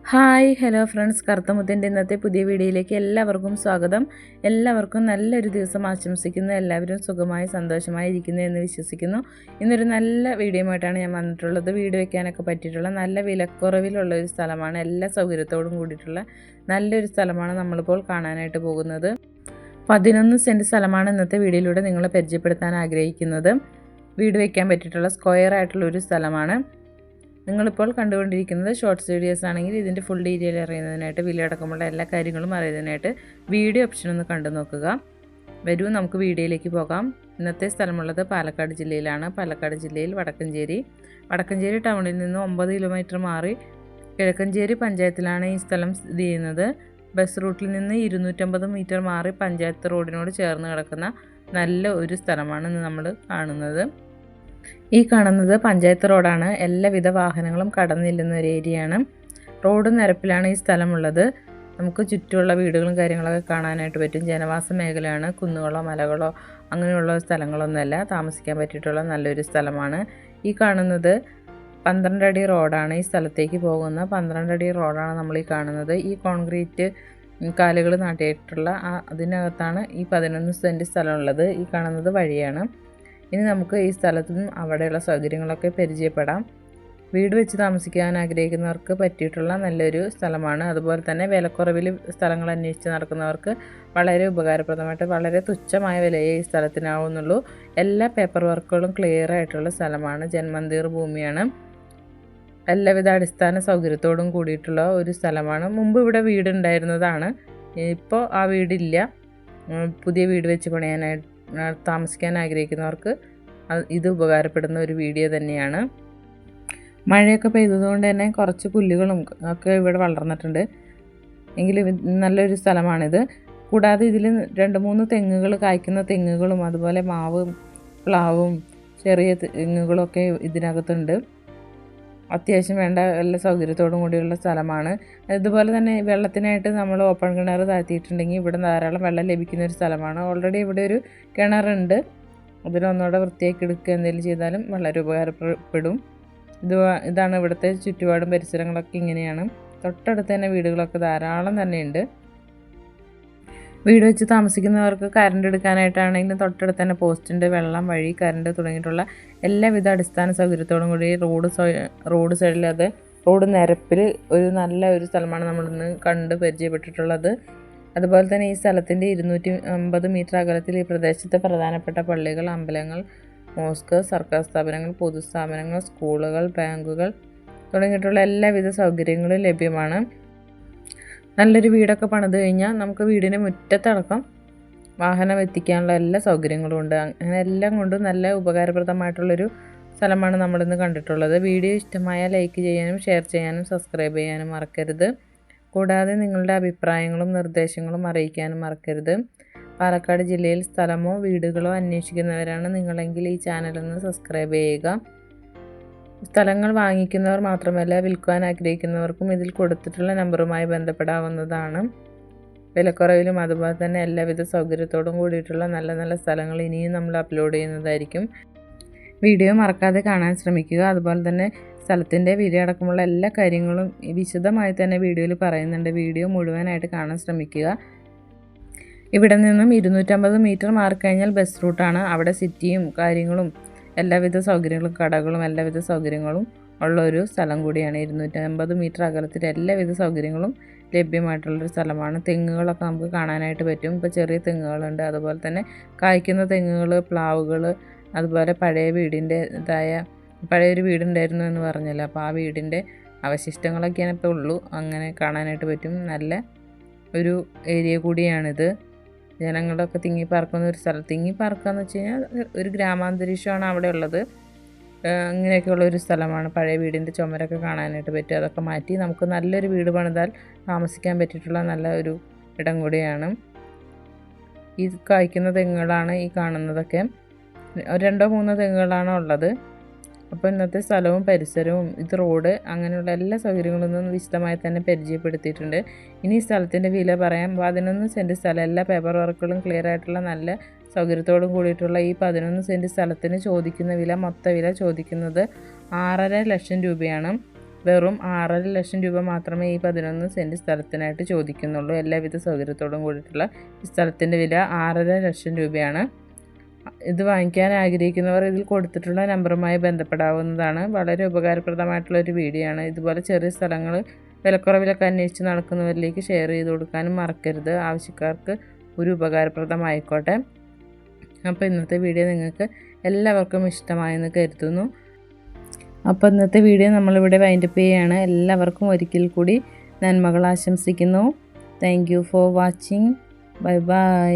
Hi hello friends, കറുത്തമുത്തിൻ്റെ ഇന്നത്തെ പുതിയ വീഡിയോയിലേക്ക് എല്ലാവർക്കും സ്വാഗതം. എല്ലാവർക്കും നല്ലൊരു ദിവസം ആശംസിക്കുന്നു. എല്ലാവരും സുഖമായി സന്തോഷമായി ഇരിക്കുന്നു എന്ന് വിശ്വസിക്കുന്നു. ഇന്നൊരു നല്ല വീഡിയോയുമായിട്ടാണ് ഞാൻ വന്നിട്ടുള്ളത്. വീട് വയ്ക്കാനൊക്കെ പറ്റിയിട്ടുള്ള നല്ല വിലക്കുറവിലുള്ള ഒരു സ്ഥലമാണ്. എല്ലാ സൗകര്യത്തോടും കൂടിയിട്ടുള്ള നല്ലൊരു സ്ഥലമാണ് നമ്മളിപ്പോൾ കാണാനായിട്ട് പോകുന്നത്. 11 സെൻറ്റ് സ്ഥലമാണ് ഇന്നത്തെ വീഡിയോയിലൂടെ നിങ്ങളെ പരിചയപ്പെടുത്താൻ ആഗ്രഹിക്കുന്നത്. വീട് വയ്ക്കാൻ പറ്റിയിട്ടുള്ള സ്ക്വയർ ആയിട്ടുള്ള ഒരു സ്ഥലമാണ്. നിങ്ങളിപ്പോൾ കണ്ടുകൊണ്ടിരിക്കുന്നത് ഷോർട്ട്സ് വീഡിയോസ് ആണെങ്കിൽ ഇതിൻ്റെ ഫുൾ ഡീറ്റെയിൽ അറിയുന്നതിനായിട്ട് വിലയടക്കമുള്ള എല്ലാ കാര്യങ്ങളും അറിയുന്നതിനായിട്ട് വീഡിയോ ഓപ്ഷൻ ഒന്ന് കണ്ടു നോക്കുക. വരൂ, നമുക്ക് വീഡിയോയിലേക്ക് പോകാം. ഇന്നത്തെ സ്ഥലമുള്ളത് പാലക്കാട് ജില്ലയിലാണ്. പാലക്കാട് ജില്ലയിൽ വടക്കഞ്ചേരി ടൗണിൽ നിന്ന് 9 കിലോമീറ്റർ മാറി കിഴക്കഞ്ചേരി പഞ്ചായത്തിലാണ് ഈ സ്ഥലം സ്ഥിതി ചെയ്യുന്നത്. ബസ് റൂട്ടിൽ നിന്ന് 250 മീറ്റർ മാറി പഞ്ചായത്ത് റോഡിനോട് ചേർന്ന് കിടക്കുന്ന നല്ല ഒരു സ്ഥലമാണ് ഇന്ന് നമ്മൾ കാണുന്നത്. ഈ കാണുന്നത് പഞ്ചായത്ത് റോഡാണ്. എല്ലാവിധ വാഹനങ്ങളും കടന്നില്ലുന്ന ഒരു ഏരിയയാണ്. റോഡ് നിരപ്പിലാണ് ഈ സ്ഥലമുള്ളത്. നമുക്ക് ചുറ്റുമുള്ള വീടുകളും കാര്യങ്ങളൊക്കെ കാണാനായിട്ട് പറ്റും. ജനവാസ മേഖലയാണ്. കുന്നുകളോ മലകളോ അങ്ങനെയുള്ള സ്ഥലങ്ങളൊന്നുമല്ല. താമസിക്കാൻ പറ്റിയിട്ടുള്ള നല്ലൊരു സ്ഥലമാണ്. ഈ കാണുന്നത് 12 അടി റോഡാണ്. ഈ സ്ഥലത്തേക്ക് പോകുന്ന 12 അടി റോഡാണ് നമ്മൾ ഈ കാണുന്നത്. ഈ കോൺക്രീറ്റ് കാലുകൾ നാട്ടിയിട്ടുള്ള അതിനകത്താണ് ഈ 11 സെൻറ്റ് സ്ഥലമുള്ളത്. ഈ കാണുന്നത് വഴിയാണ്. ഇനി നമുക്ക് ഈ സ്ഥലത്തും അവിടെയുള്ള സൗകര്യങ്ങളൊക്കെ പരിചയപ്പെടാം. വീട് വെച്ച് താമസിക്കാൻ ആഗ്രഹിക്കുന്നവർക്ക് പറ്റിയിട്ടുള്ള നല്ലൊരു സ്ഥലമാണ്. അതുപോലെ തന്നെ വിലക്കുറവിൽ സ്ഥലങ്ങൾ അന്വേഷിച്ച് നടക്കുന്നവർക്ക് വളരെ ഉപകാരപ്രദമായിട്ട് വളരെ തുച്ഛമായ വിലയെ ഈ സ്ഥലത്തിനാവുന്നുള്ളൂ. എല്ലാ പേപ്പർ വർക്കുകളും ക്ലിയർ ആയിട്ടുള്ള സ്ഥലമാണ്. ജന്മന്തിർ ഭൂമിയാണ്. എല്ലാവിധ അടിസ്ഥാന സൗകര്യത്തോടും കൂടിയിട്ടുള്ള ഒരു സ്ഥലമാണ്. മുമ്പ് ഇവിടെ വീടുണ്ടായിരുന്നതാണ്. ഇപ്പോൾ ആ വീടില്ല. പുതിയ വീട് വെച്ച് പണിയാനായിട്ട് താമസിക്കാൻ ആഗ്രഹിക്കുന്നവർക്ക് ഇത് ഉപകാരപ്പെടുന്ന ഒരു വീഡിയോ തന്നെയാണ്. മഴയൊക്കെ പെയ്തതുകൊണ്ട് തന്നെ കുറച്ച് പുല്ലുകളും ഒക്കെ ഇവിടെ വളർന്നിട്ടുണ്ട്. എങ്കിലും നല്ലൊരു സ്ഥലമാണിത്. കൂടാതെ ഇതിൽ 2-3 തെങ്ങുകൾ, കായ്ക്കുന്ന തെങ്ങുകളും അതുപോലെ മാവും പ്ലാവും ചെറിയ തെങ്ങുകളൊക്കെ ഇതിനകത്തുണ്ട്. അത്യാവശ്യം വേണ്ട എല്ലാ സൗകര്യത്തോടും കൂടിയുള്ള സ്ഥലമാണ്. ഇതുപോലെ തന്നെ വെള്ളത്തിനായിട്ട് നമ്മൾ ഓപ്പൺ കിണർ താഴ്ത്തിയിട്ടുണ്ടെങ്കിൽ ഇവിടെ ധാരാളം വെള്ളം ലഭിക്കുന്ന ഒരു സ്ഥലമാണ്. ഓൾറെഡി ഇവിടെ ഒരു കിണറുണ്ട്. അതിനൊന്നുകൂടെ വൃത്തിയാക്കി എടുക്കുക എന്തെങ്കിലും ചെയ്താലും വളരെ ഉപകാരപ്പെടും. ഇതാണ് ഇവിടുത്തെ ചുറ്റുപാടും പരിസരങ്ങളൊക്കെ ഇങ്ങനെയാണ്. തൊട്ടടുത്ത് തന്നെ വീടുകളൊക്കെ ധാരാളം തന്നെയുണ്ട്. വീട് വെച്ച് താമസിക്കുന്നവർക്ക് കറണ്ട് എടുക്കാനായിട്ടാണെങ്കിലും തൊട്ടടുത്ത് തന്നെ പോസ്റ്റുണ്ട്. വെള്ളം, വഴി, കറണ്ട് തുടങ്ങിയിട്ടുള്ള എല്ലാവിധ അടിസ്ഥാന സൗകര്യത്തോടും കൂടി റോഡ് സൈഡിൽ, അത് റോഡ് നിരപ്പിൽ ഒരു നല്ല ഒരു സ്ഥലമാണ് നമ്മളിന്ന് കണ്ട് പരിചയപ്പെട്ടിട്ടുള്ളത്. അതുപോലെ തന്നെ ഈ സ്ഥലത്തിൻ്റെ 250 മീറ്റർ അകലത്തിൽ ഈ പ്രദേശത്തെ പ്രധാനപ്പെട്ട പള്ളികൾ, അമ്പലങ്ങൾ, മോസ്ക്, സർക്കാർ സ്ഥാപനങ്ങൾ, പൊതുസ്ഥാപനങ്ങൾ, സ്കൂളുകൾ, ബാങ്കുകൾ തുടങ്ങിയിട്ടുള്ള എല്ലാവിധ സൗകര്യങ്ങളും ലഭ്യമാണ്. നല്ലൊരു വീടൊക്കെ പണിത് കഴിഞ്ഞാൽ നമുക്ക് വീടിന് മുറ്റത്തടക്കം വാഹനം എത്തിക്കാനുള്ള എല്ലാ സൗകര്യങ്ങളും ഉണ്ട്. അങ്ങനെ എല്ലാം കൊണ്ടും നല്ല ഉപകാരപ്രദമായിട്ടുള്ളൊരു സ്ഥലമാണ് നമ്മളിന്ന് കണ്ടിട്ടുള്ളത്. വീഡിയോ ഇഷ്ടമായ ലൈക്ക് ചെയ്യാനും ഷെയർ ചെയ്യാനും സബ്സ്ക്രൈബ് ചെയ്യാനും മറക്കരുത്. കൂടാതെ നിങ്ങളുടെ അഭിപ്രായങ്ങളും നിർദ്ദേശങ്ങളും അറിയിക്കാനും മറക്കരുത്. പാലക്കാട് ജില്ലയിൽ സ്ഥലമോ വീടുകളോ അന്വേഷിക്കുന്നവരാണ് നിങ്ങളെങ്കിൽ ഈ ചാനലൊന്ന് സബ്സ്ക്രൈബ് ചെയ്യുക. സ്ഥലങ്ങൾ വാങ്ങിക്കുന്നവർ മാത്രമല്ല, വിൽക്കുവാൻ ആഗ്രഹിക്കുന്നവർക്കും ഇതിൽ കൊടുത്തിട്ടുള്ള നമ്പറുമായി ബന്ധപ്പെടാവുന്നതാണ്. വിലക്കുറവിലും അതുപോലെ തന്നെ എല്ലാവിധ സൗകര്യത്തോടും കൂടിയിട്ടുള്ള നല്ല നല്ല സ്ഥലങ്ങൾ ഇനിയും നമ്മൾ അപ്ലോഡ് ചെയ്യുന്നതായിരിക്കും. വീഡിയോ മറക്കാതെ കാണാൻ ശ്രമിക്കുക. അതുപോലെ തന്നെ സ്ഥലത്തിൻ്റെ വിലയടക്കമുള്ള എല്ലാ കാര്യങ്ങളും വിശദമായി തന്നെ വീഡിയോയിൽ പറയുന്നുണ്ട്. വീഡിയോ മുഴുവനായിട്ട് കാണാൻ ശ്രമിക്കുക. ഇവിടെ നിന്നും 250 മീറ്റർ മാറിക്കഴിഞ്ഞാൽ ബസ് റൂട്ടാണ്. അവിടെ സിറ്റിയും കാര്യങ്ങളും എല്ലാവിധ സൗകര്യങ്ങളും കടകളും എല്ലാവിധ സൗകര്യങ്ങളും ഉള്ളൊരു സ്ഥലം കൂടിയാണ്. 250 മീറ്റർ അകലത്തിൽ എല്ലാവിധ സൗകര്യങ്ങളും ലഭ്യമായിട്ടുള്ളൊരു സ്ഥലമാണ്. തെങ്ങുകളൊക്കെ നമുക്ക് കാണാനായിട്ട് പറ്റും. ഇപ്പോൾ ചെറിയ തെങ്ങുകളുണ്ട്. അതുപോലെ തന്നെ കായ്ക്കുന്ന തെങ്ങുകൾ, പ്ലാവുകൾ, അതുപോലെ പഴയൊരു വീടുണ്ടായിരുന്നു എന്ന് പറഞ്ഞല്ലോ. അപ്പോൾ ആ വീടിൻ്റെ അവശിഷ്ടങ്ങളൊക്കെയാണ് ഇപ്പോൾ ഉള്ളൂ. അങ്ങനെ കാണാനായിട്ട് പറ്റും. നല്ല ഒരു ഏരിയ കൂടിയാണിത്. ജനങ്ങളൊക്കെ തിങ്ങിപ്പാർക്കുന്ന ഒരു സ്ഥലം. തിങ്ങിപ്പാർക്കാന്ന് വെച്ച് കഴിഞ്ഞാൽ ഒരു ഗ്രാമാന്തരീക്ഷമാണ് അവിടെ ഉള്ളത്. ഇങ്ങനെയൊക്കെയുള്ള ഒരു സ്ഥലമാണ്. പഴയ വീടിൻ്റെ ചുമരൊക്കെ കാണാനായിട്ട് പറ്റും. അതൊക്കെ മാറ്റി നമുക്ക് നല്ലൊരു വീട് പണിതാൽ താമസിക്കാൻ പറ്റിയിട്ടുള്ള നല്ല ഒരു ഇടം കൂടിയാണ്. ഈ കായ്ക്കുന്ന തെങ്ങുകളാണ് ഈ കാണുന്നതൊക്കെ. 2-3 തെങ്ങുകളാണ് ഉള്ളത്. അപ്പോൾ ഇന്നത്തെ സ്ഥലവും പരിസരവും ഇത് റോഡ് അങ്ങനെയുള്ള എല്ലാ സൗകര്യങ്ങളൊന്നും വിശദമായി തന്നെ പരിചയപ്പെടുത്തിയിട്ടുണ്ട്. ഇനി ഈ സ്ഥലത്തിൻ്റെ വില പറയാം. 11 സെൻറ്റ് സ്ഥലം, എല്ലാ പേപ്പർ വർക്കുകളും ക്ലിയർ ആയിട്ടുള്ള നല്ല സൗകര്യത്തോടും കൂടിയിട്ടുള്ള ഈ 11 സെൻറ്റ് സ്ഥലത്തിന് ചോദിക്കുന്ന വില, മൊത്ത വില ചോദിക്കുന്നത് 6.5 ലക്ഷം രൂപയാണ്. വെറും 6.5 ലക്ഷം രൂപ മാത്രമേ ഈ 11 സെൻറ്റ് സ്ഥലത്തിനായിട്ട് ചോദിക്കുന്നുള്ളൂ. എല്ലാവിധ സൗകര്യത്തോടും കൂടിയിട്ടുള്ള ഈ സ്ഥലത്തിൻ്റെ വില 6.5 ലക്ഷം രൂപയാണ്. ഇത് വാങ്ങിക്കാൻ ആഗ്രഹിക്കുന്നവർ ഇതിൽ കൊടുത്തിട്ടുള്ള നമ്പറുമായി ബന്ധപ്പെടാവുന്നതാണ്. വളരെ ഉപകാരപ്രദമായിട്ടുള്ളൊരു വീഡിയോ ആണ്. ഇതുപോലെ ചെറിയ സ്ഥലങ്ങൾ വിലക്കുറവിലൊക്കെ അന്വേഷിച്ച് നടക്കുന്നവരിലേക്ക് ഷെയർ ചെയ്ത് കൊടുക്കാനും മറക്കരുത്. ആവശ്യക്കാർക്ക് ഒരു ഉപകാരപ്രദമായിക്കോട്ടെ. അപ്പോൾ ഇന്നത്തെ വീഡിയോ നിങ്ങൾക്ക് എല്ലാവർക്കും ഇഷ്ടമായെന്ന് കരുതുന്നു. അപ്പോൾ ഇന്നത്തെ വീഡിയോ നമ്മളിവിടെ വൈൻഡപ്പ് ചെയ്യുകയാണ്. എല്ലാവർക്കും ഒരിക്കൽ കൂടി നന്മകൾ ആശംസിക്കുന്നു. Thank you for watching. Bye bye.